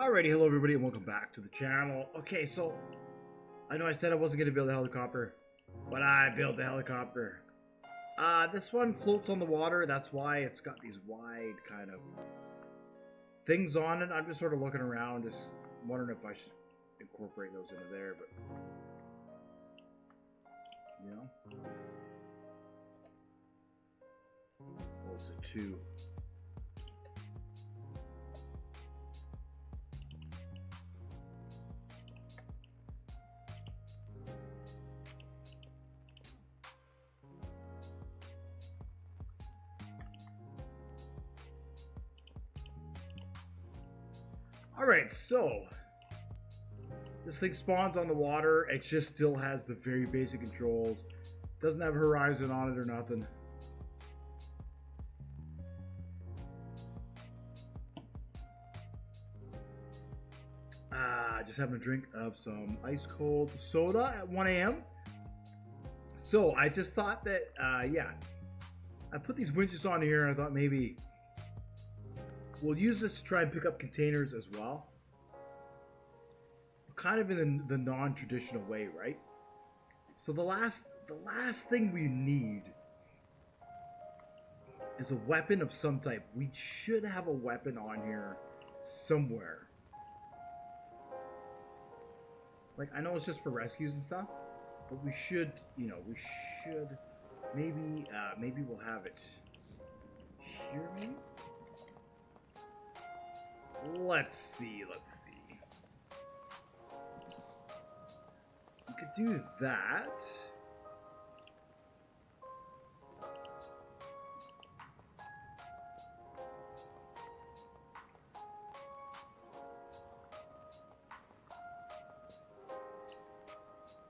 Alrighty, hello everybody and welcome back to the channel. Okay, so I know I said I wasn't going to build a helicopter, but I built a helicopter. This one floats on the water, that's why it's got these wide kind of things on it. I'm just sort of looking around, just wondering if I should incorporate those into there, but you know. What was it, 2? Alright, so this thing spawns on the water. It just still has the very basic controls. Doesn't have horizon on it or nothing. Just having a drink of some ice cold soda at 1 a.m. So I just thought that, yeah, I put these winches on here and I thought maybe we'll use this to try and pick up containers as well. Kind of in the non-traditional way, right? So the last thing we need is a weapon of some type. We should have a weapon on here somewhere. Like, I know it's just for rescues and stuff, but we should, you know, maybe we'll have it here, maybe? Let's see. We could do that.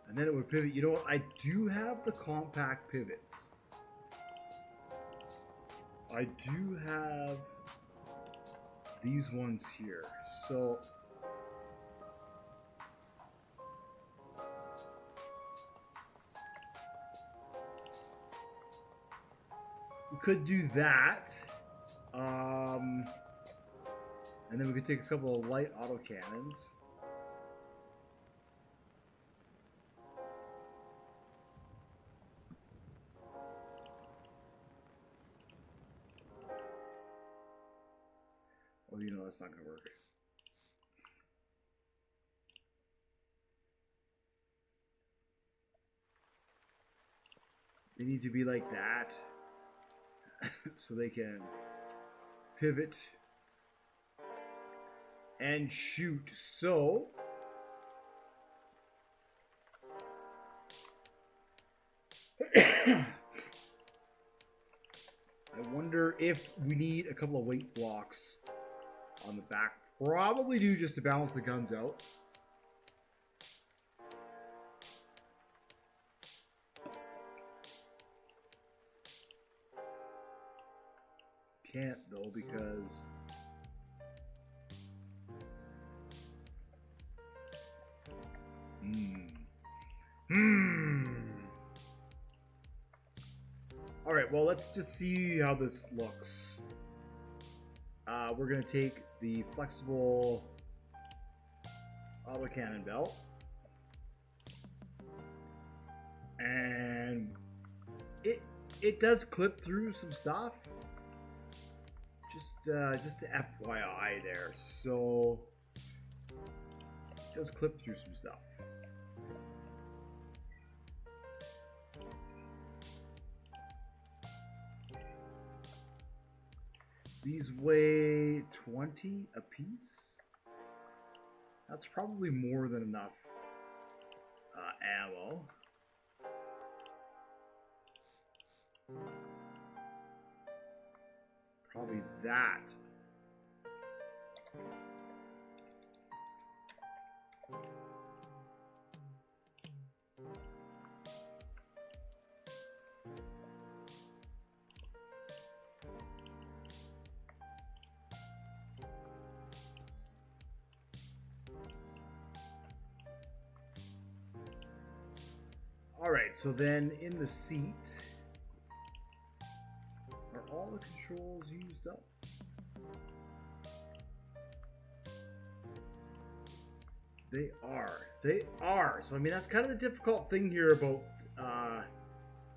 And then it would pivot. You know what? I do have the compact pivots. I do have these ones here. So we could do that. And then we could take a couple of light autocannons. Oh, you know that's not going to work. They need to be like that so they can pivot and shoot. So I wonder if we need a couple of weight blocks on the back. Probably do, just to balance the guns out. Can't though, because Alright, well, let's just see how this looks. We're going to take the flexible autocannon belt, and it does clip through some stuff. Just the FYI there. So it does clip through some stuff. These weigh 20 a piece. That's probably more than enough ammo. Probably that. Alright, so then in the seat, are all the controls used up? They are. They are. So, I mean, that's kind of the difficult thing here about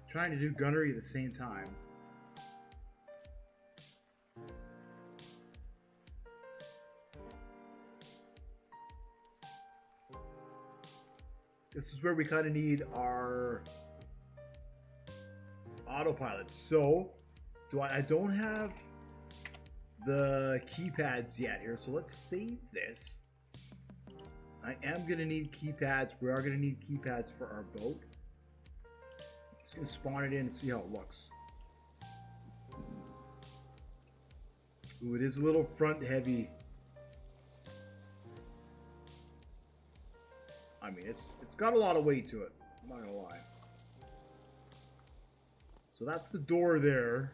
trying to do gunnery at the same time. This is where we kind of need our autopilot. So, I don't have the keypads yet here, so let's save this. I am going to need keypads. We are going to need keypads for our boat. Just going to spawn it in and see how it looks. Ooh, it is a little front heavy. I mean, it's got a lot of weight to it. I'm not going to lie. So that's the door there.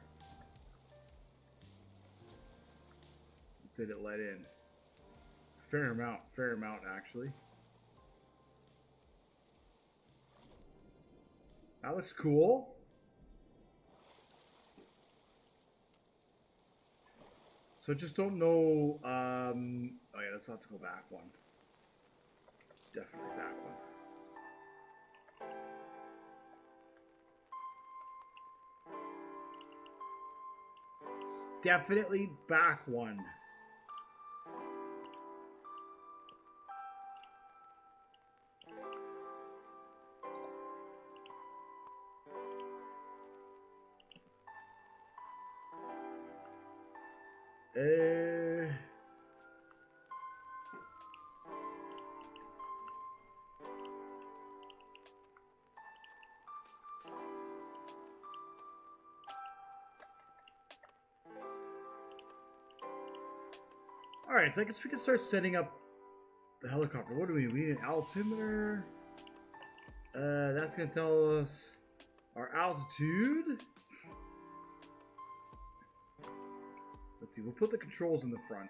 Did it let in? Fair amount actually. That looks cool. So just don't know. Oh yeah, let's have to go back one. Definitely back one. Definitely back one. Alright, so I guess we can start setting up the helicopter. What do we need? We need an altimeter. That's going to tell us our altitude. Let's see, we'll put the controls in the front.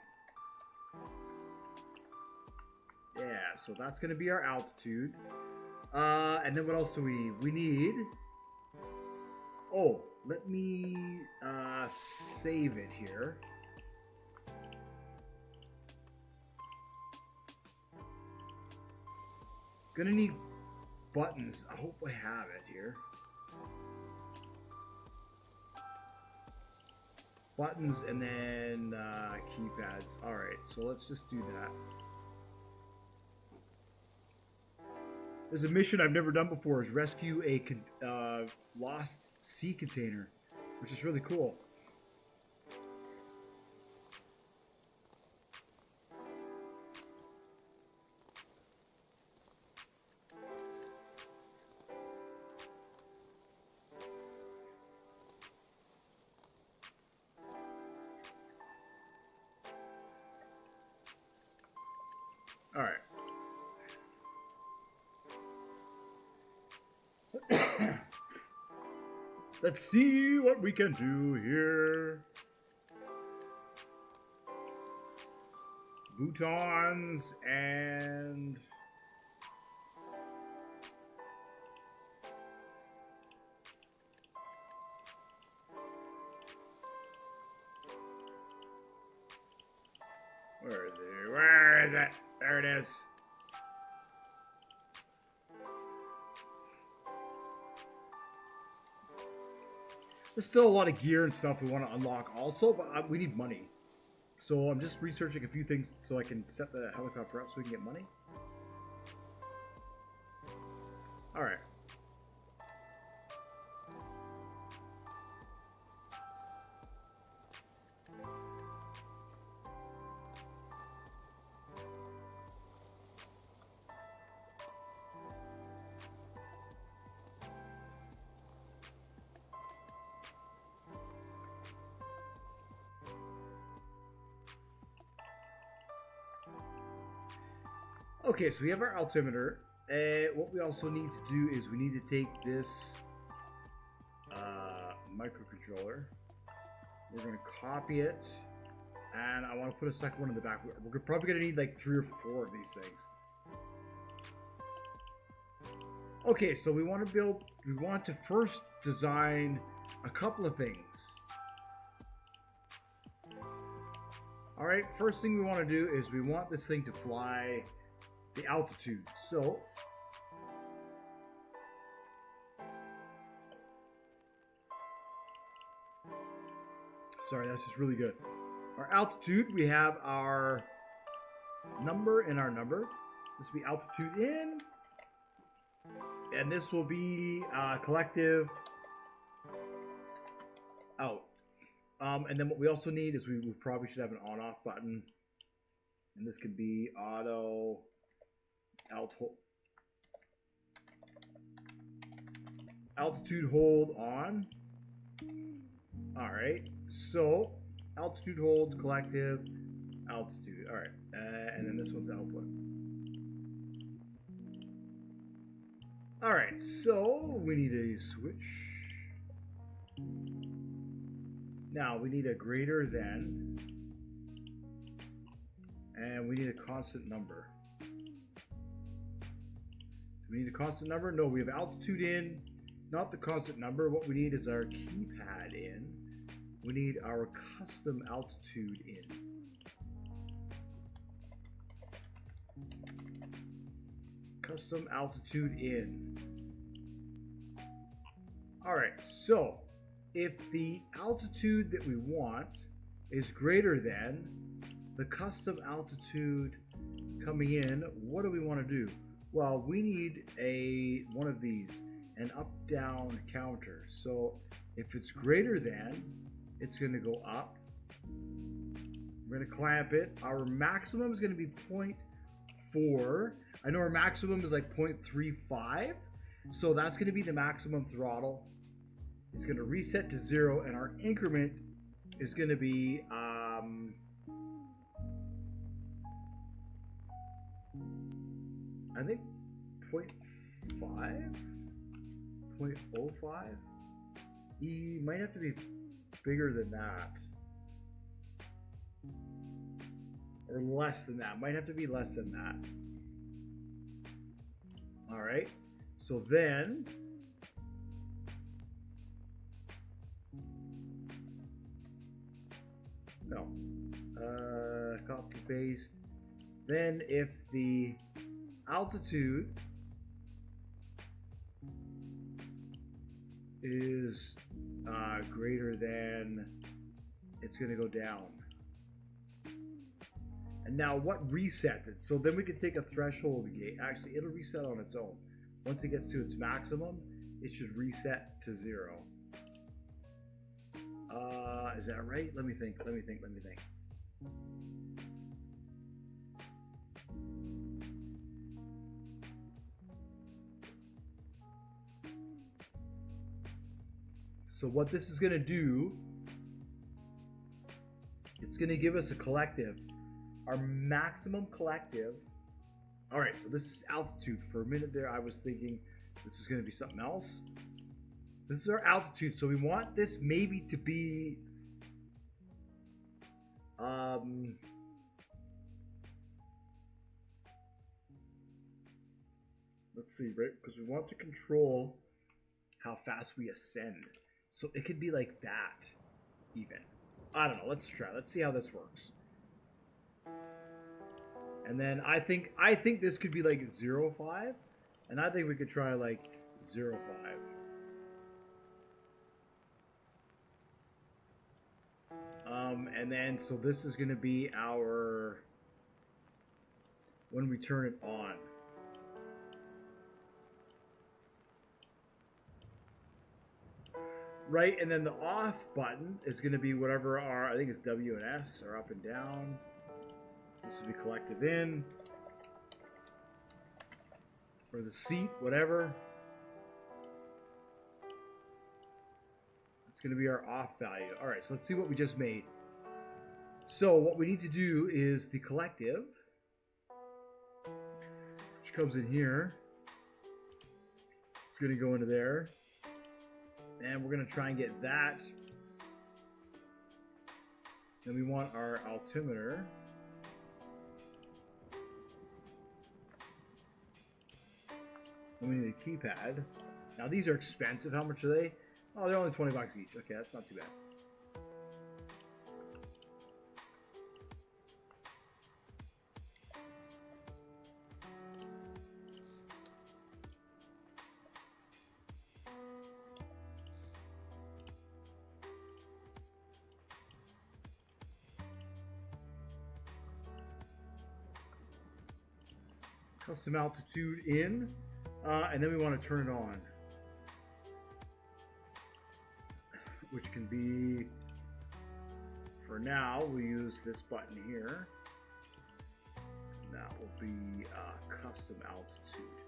Yeah, so that's going to be our altitude. And then what else do we need? We need... Oh, let me save it here. Gonna need buttons. I hope I have it here. Buttons and then keypads. Alright, so let's just do that. There's a mission I've never done before, is rescue a lost sea container, which is really cool. Alright. Let's see what we can do here. Boutons and... Where is it? Where is it? There it is. There's still a lot of gear and stuff we want to unlock also, but we need money. So I'm just researching a few things so I can set the helicopter up so we can get money. Alright. Okay, so we have our altimeter. What we also need to do is we need to take this microcontroller. We're going to copy it. And I want to put a second one in the back. We're probably going to need like 3 or 4 of these things. Okay, so we want to first design a couple of things. Alright, first thing we want to do is we want this thing to fly the altitude. So sorry, that's just really good. Our altitude, we have our number and our number. This will be altitude in, and this will be collective out. And then what we also need is we probably should have an on-off button, and this could be auto altitude hold on. All right, so altitude hold collective altitude. All right, and then this one's output. All right, so we need a switch. Now we need a greater than, and we need a constant number. Do we need a constant number? No, we have altitude in, not the constant number. What we need is our keypad in. We need our custom altitude in. Custom altitude in. All right, so if the altitude that we want is greater than the custom altitude coming in, what do we want to do? Well, we need one of these, an up-down counter. So if it's greater than, it's going to go up. We're going to clamp it. Our maximum is going to be 0.4. I know our maximum is like 0.35. So that's going to be the maximum throttle. It's going to reset to 0, and our increment is going to be I think 0.5, 0.05. E might have to be bigger than that, or less than that. Might have to be less than that. All right. So then no, copy paste. Then if the altitude is greater than, it's going to go down. And now what resets it? So then we can take a threshold gate. Actually, it'll reset on its own. Once it gets to its maximum, it should reset to 0. Is that right? Let me think. So what this is going to do, it's going to give us a collective. Our maximum collective. All right, so this is altitude. For a minute there, I was thinking this is going to be something else. This is our altitude. So we want this maybe to be let's see, right? Because we want to control how fast we ascend. So it could be like that, even. I don't know. Let's try. Let's see how this works. And then I think this could be like 0.5, and I think we could try like 0.5. And then so this is going to be our when we turn it on. Right, and then the off button is going to be whatever our, I think it's W and S, or up and down. This will be collective in, or the seat, whatever. It's going to be our off value. All right, so let's see what we just made. So what we need to do is the collective, which comes in here. It's going to go into there. And we're going to try and get that. Then we want our altimeter. And we need a keypad. Now these are expensive. How much are they? Oh, they're only 20 bucks each. Okay, that's not too bad. custom altitude in, and then we want to turn it on, which can be, for now, we'll use this button here. That will be custom altitude.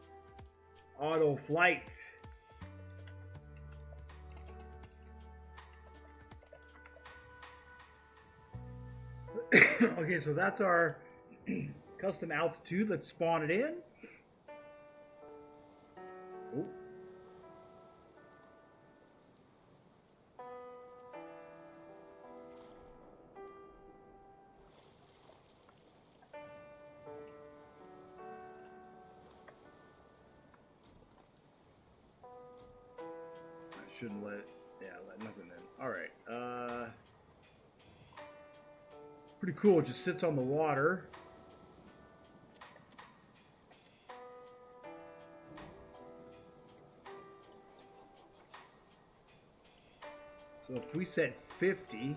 Auto flight. Okay, so that's our custom altitude. Let's spawn it in. Oh. I shouldn't let nothing in. All right. Pretty cool. It just sits on the water. So if we set 50,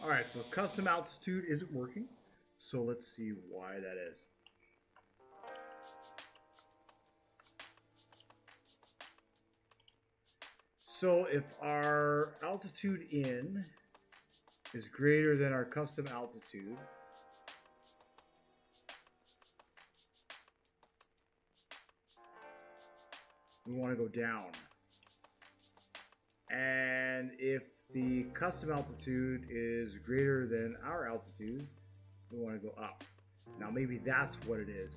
all right, so custom altitude isn't working. So let's see why that is. So if our altitude in is greater than our custom altitude, we want to go down. And if the custom altitude is greater than our altitude, we want to go up. Now maybe that's what it is.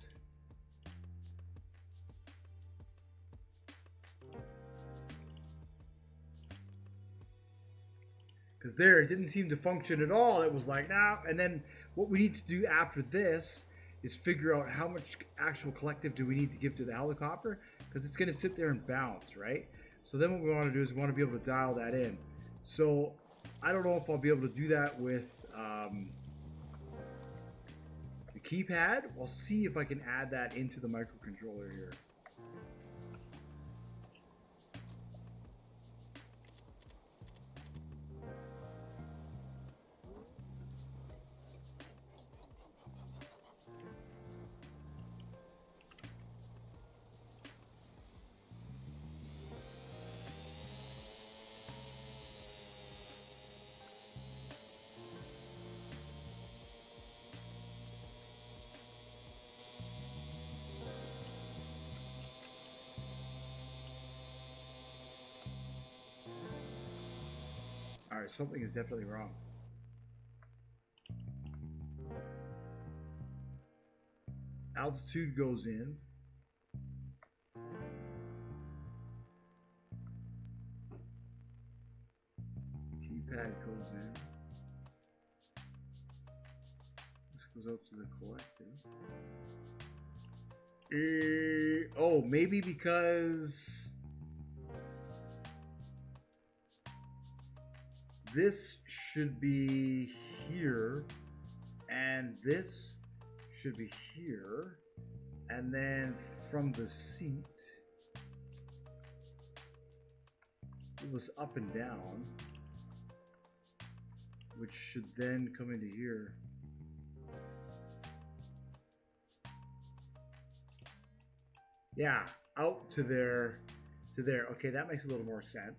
Because there, it didn't seem to function at all. It was like, nah. And then what we need to do after this is figure out how much actual collective do we need to give to the helicopter, because it's going to sit there and bounce, right? So then what we want to do is we want to be able to dial that in. So I don't know if I'll be able to do that with the keypad. We'll see if I can add that into the microcontroller here. Alright, something is definitely wrong. Altitude goes in. Keypad goes in. This goes out to the collective. Oh, maybe because this should be here, and this should be here, and then from the seat, it was up and down, which should then come into here. Yeah, out to there, to there. Okay, that makes a little more sense.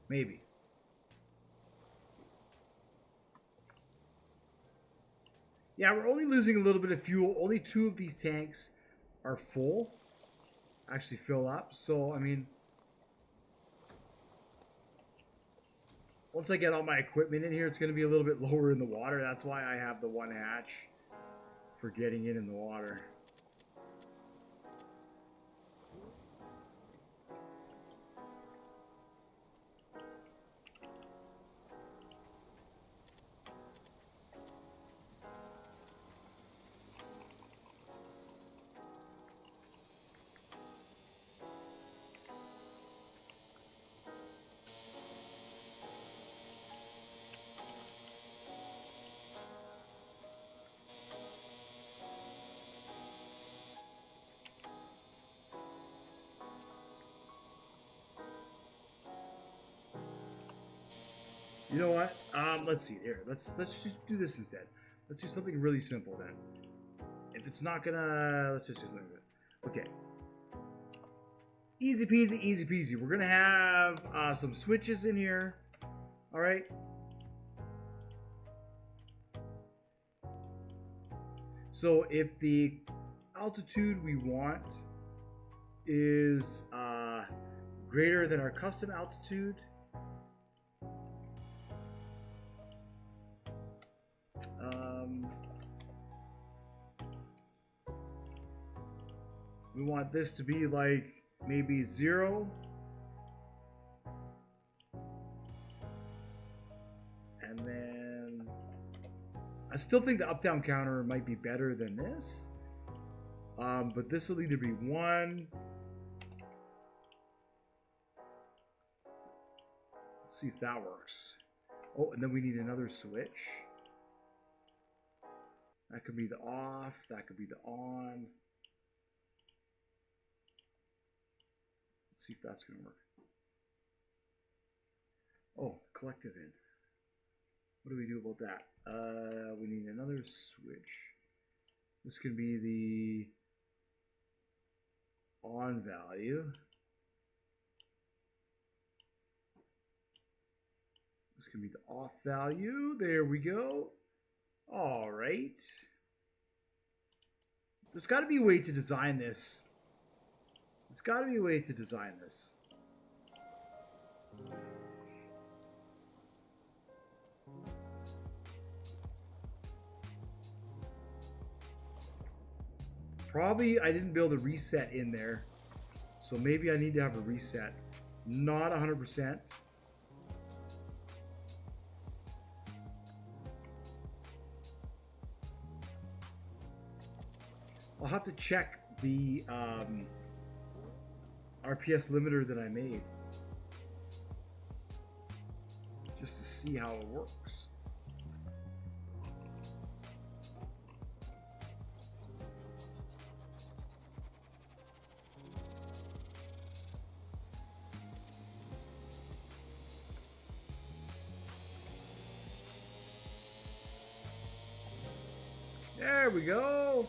Maybe. Yeah, we're only losing a little bit of fuel. Only 2 of these tanks are full. Actually fill up. So, I mean, once I get all my equipment in here, it's going to be a little bit lower in the water. That's why I have the one hatch for getting in the water. You know what? Let's see here. Let's just do this instead. Let's do something really simple then. If it's not gonna, let's just do something good. Okay. Easy peasy, easy peasy. We're gonna have some switches in here. All right. So if the altitude we want is greater than our custom altitude, we want this to be like maybe 0. And then I still think the up-down counter might be better than this. But this will either be 1. Let's see if that works. Oh, and then we need another switch. That could be the off, that could be the on. Let's see if that's going to work. Oh, collective in. What do we do about that? We need another switch. This can be the on value. This can be the off value. There we go. All right. There's got to be a way to design this. There's got to be a way to design this. Probably I didn't build a reset in there, so maybe I need to have a reset. Not 100%. I'll have to check the RPS limiter that I made just to see how it works. There we go.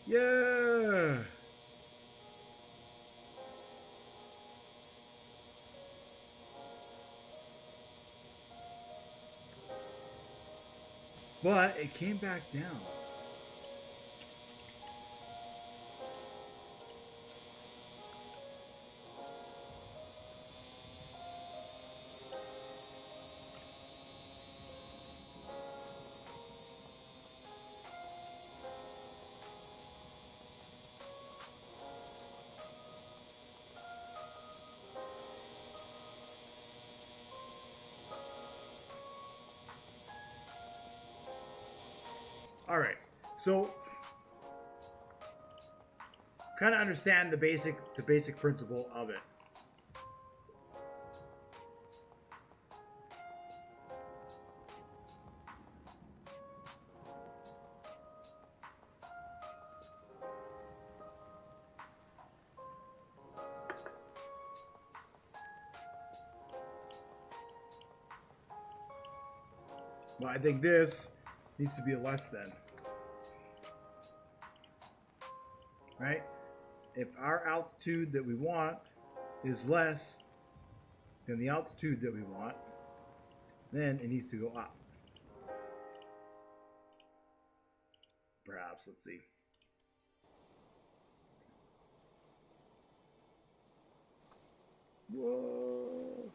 Yeah. But it came back down. All right, so kind of understand the basic principle of it. Well, I think this needs to be a less than. Right? If our altitude that we want is less than the altitude that we want, then it needs to go up. Perhaps, let's see. Whoa.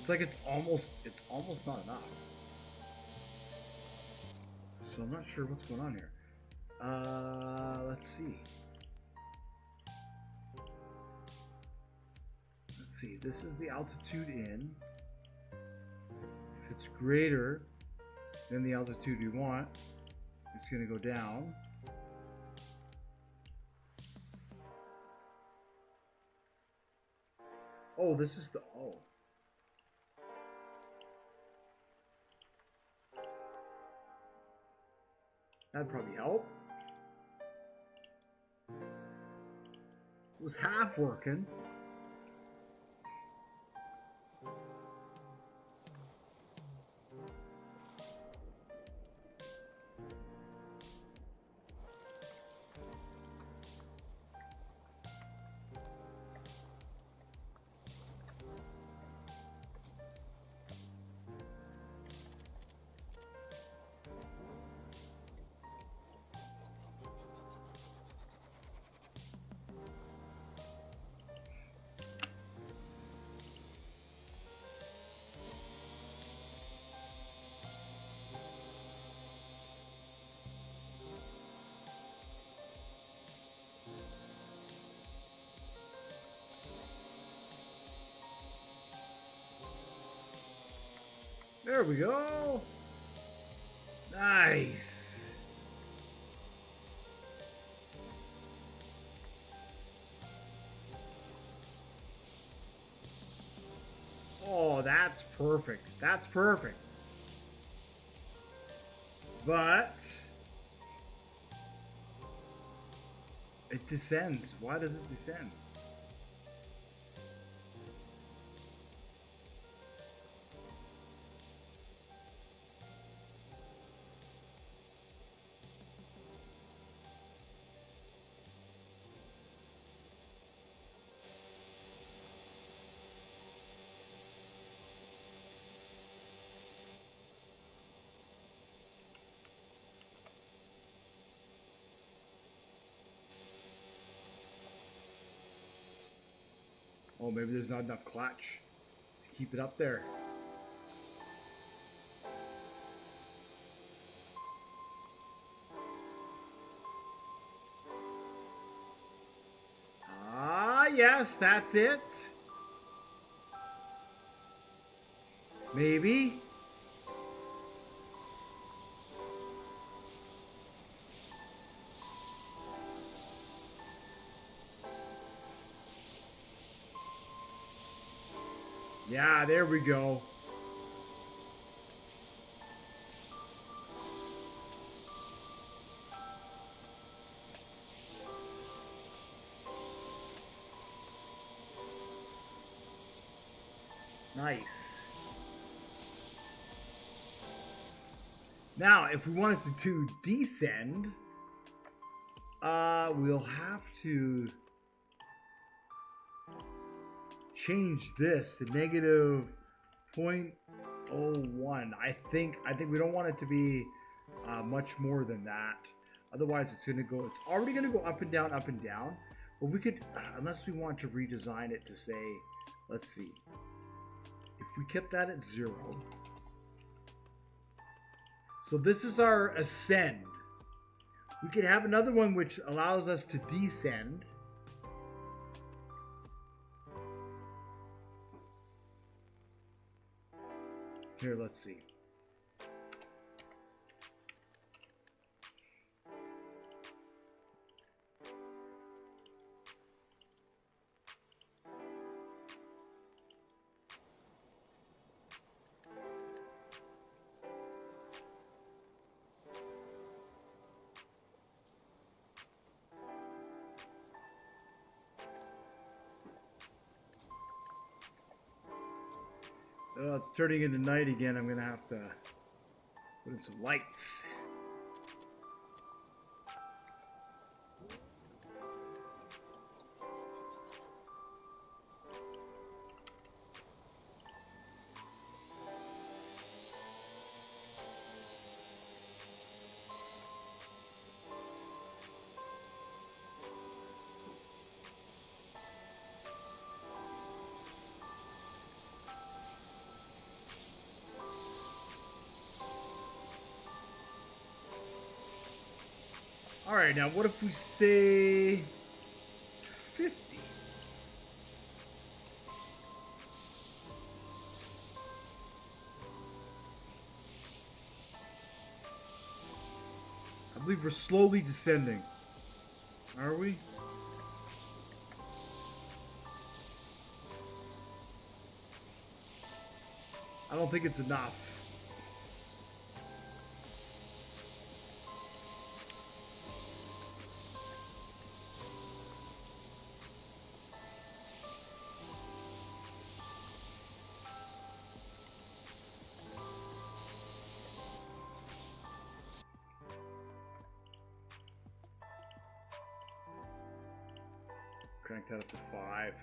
It's like it's almost not enough. So I'm not sure what's going on here. Let's see. Let's see. This is the altitude in. If it's greater than the altitude we want, it's going to go down. Oh, this is the, oh. That'd probably help. It was half working. There we go. Nice. Oh, that's perfect. That's perfect. But it descends. Why does it descend? Oh, maybe there's not enough clutch to keep it up there. Ah, yes, that's it. Maybe. Yeah, there we go. Nice. Now, if we wanted to descend, we'll have to change this to negative 0.01. I think we don't want it to be much more than that. Otherwise, it's going to go. It's already going to go up and down, up and down. But we could, unless we want to redesign it to say, let's see, if we kept that at 0. So this is our ascend. We could have another one which allows us to descend. Here, let's see. Oh, it's turning into night again. I'm gonna have to put in some lights. Alright, now what if we say 50? I believe we're slowly descending. Are we? I don't think it's enough. Crank that up to 5.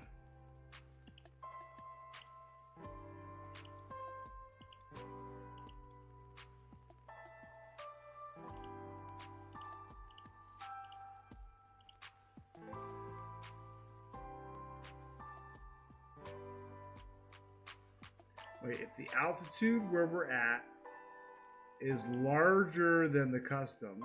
Wait, if the altitude where we're at is larger than the custom,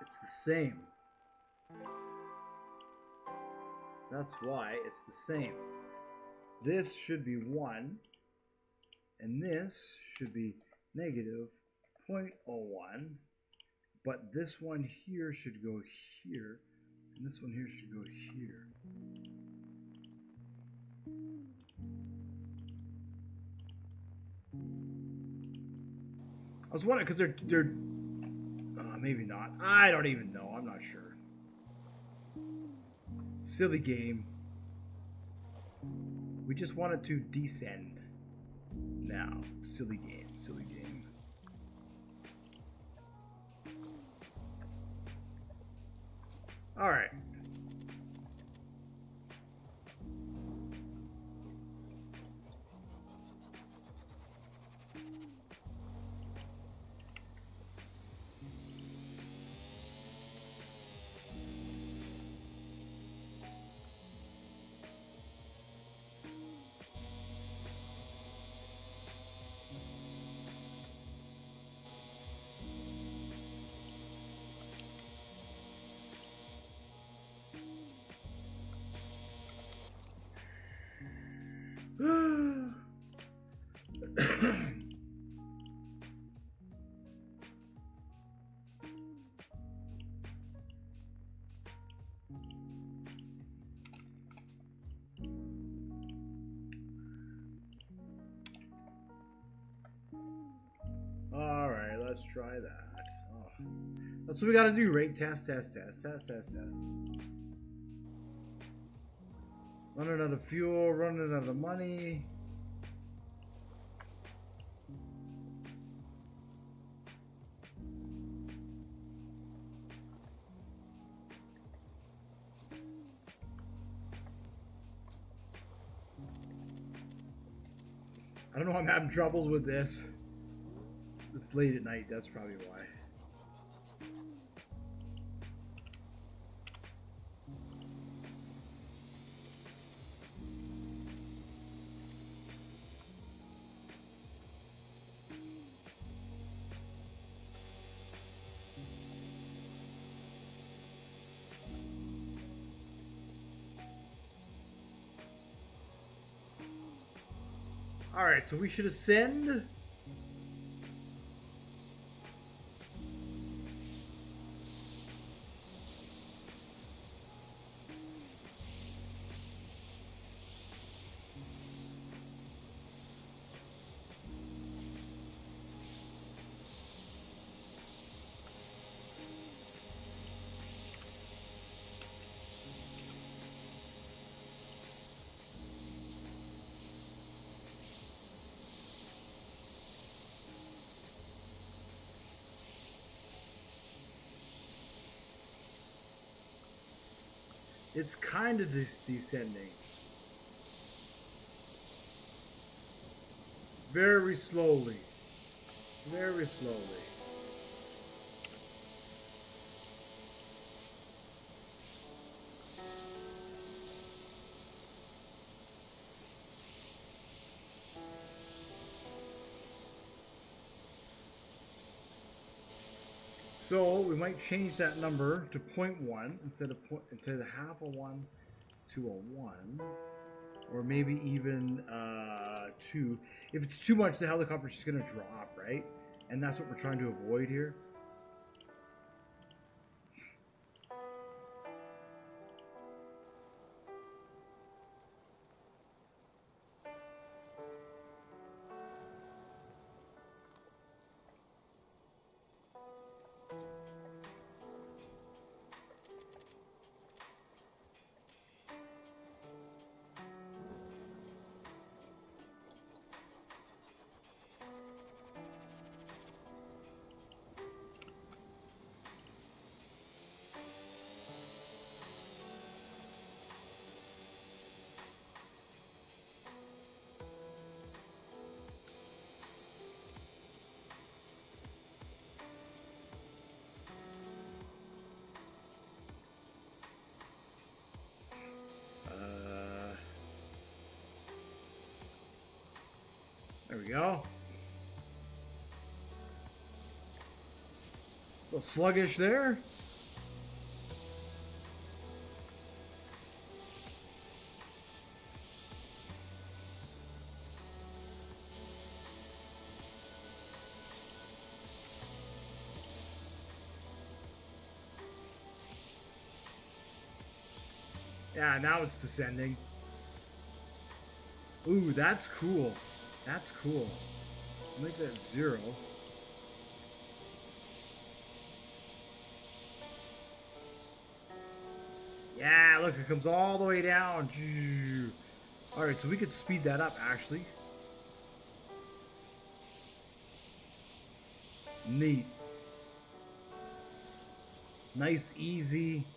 it's the same. That's why it's the same. This should be 1, and this should be negative 0.01. But this one here should go here, and this one here should go here. I was wondering, because they're maybe not. I don't even know. I'm not sure. Silly game. We just wanted to descend. Now, silly game, silly game. All right. All right, let's try that. Oh. That's what we got to do, right? Test. Running out of fuel, running out of money. I don't know, I'm having troubles with this. It's late at night, that's probably why. Alright, so we should ascend. It's kind of descending. Very slowly. Very slowly. So we might change that number to 0.1 instead of half a 1 to a 1, or maybe even 2. If it's too much, the helicopter's just going to drop, right? And that's what we're trying to avoid here. There we go. A little sluggish there. Yeah, now it's descending. Ooh, that's cool. That's cool. I'll make that 0. Yeah, look, it comes all the way down. Alright, so we could speed that up, actually. Neat. Nice, easy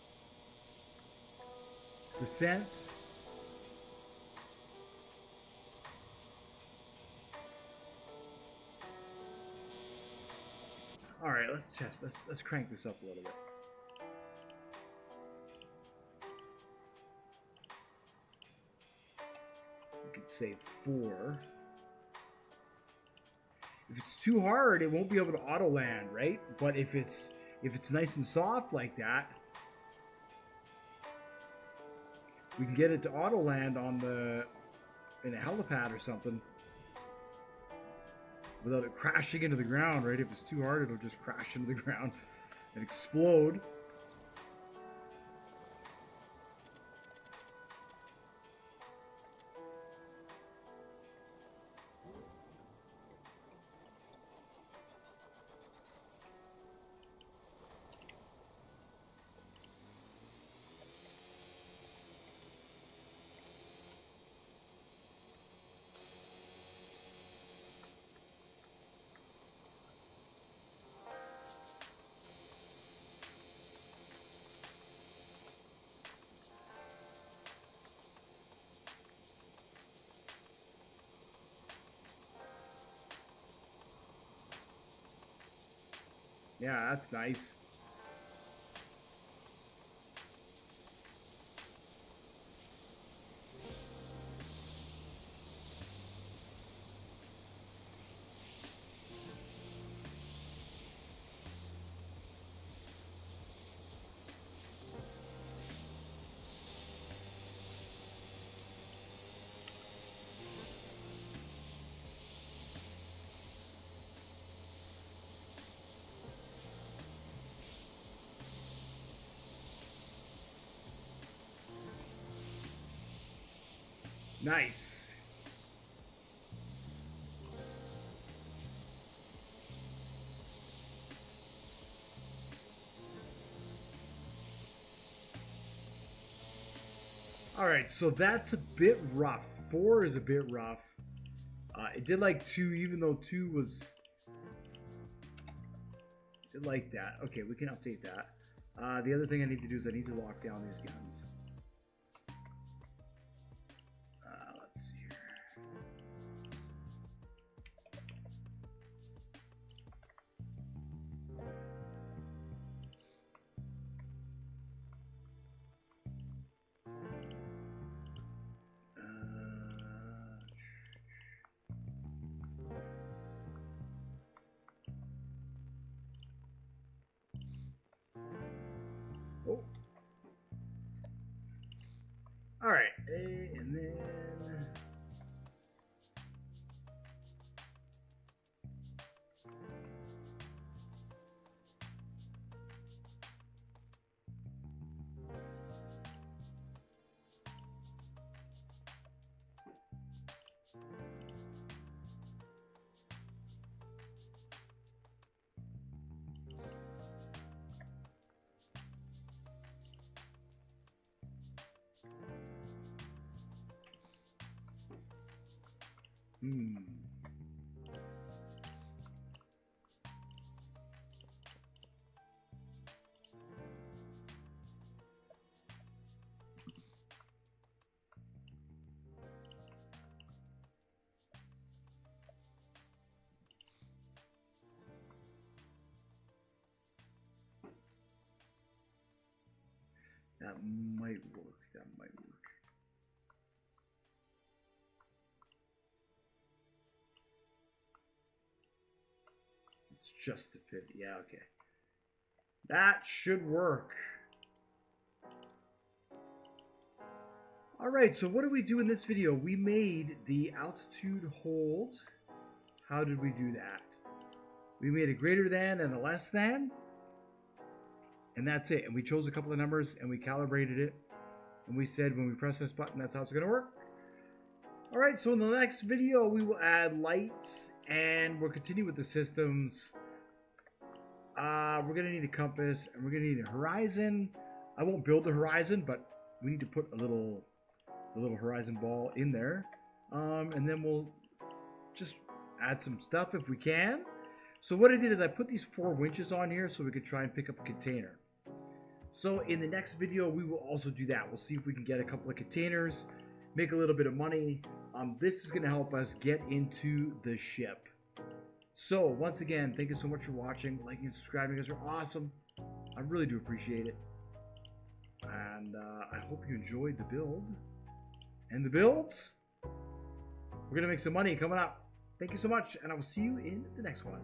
descent. Alright, let's crank this up a little bit. We could say 4. If it's too hard, it won't be able to auto land, right? But if it's nice and soft like that, we can get it to auto land in a helipad or something without it crashing into the ground, right? If it's too hard, it'll just crash into the ground and explode. Yeah, that's nice. Nice. All right, so that's a bit rough. 4 is a bit rough. It did like 2, even though 2 was... It did like that. Okay, we can update that. The other thing I need to do is I need to lock down these guns. Let's see here. That might work. That might work. It's just to fit. Yeah, okay. That should work. Alright, so what did we do in this video? We made the altitude hold. How did we do that? We made a greater than and a less than. And that's it. And we chose a couple of numbers and we calibrated it. And we said when we press this button, that's how it's going to work. Alright, so in the next video, we will add lights and we'll continue with the systems. We're going to need a compass and we're going to need a horizon. I won't build the horizon, but we need to put a little horizon ball in there. And then we'll just add some stuff if we can. So what I did is I put these 4 winches on here so we could try and pick up a container. So in the next video, we will also do that. We'll see if we can get a couple of containers, make a little bit of money. This is going to help us get into the ship. So once again, thank you so much for watching, liking, and subscribing. You guys are awesome. I really do appreciate it. And I hope you enjoyed the build. And the builds, we're going to make some money coming up. Thank you so much, and I will see you in the next one.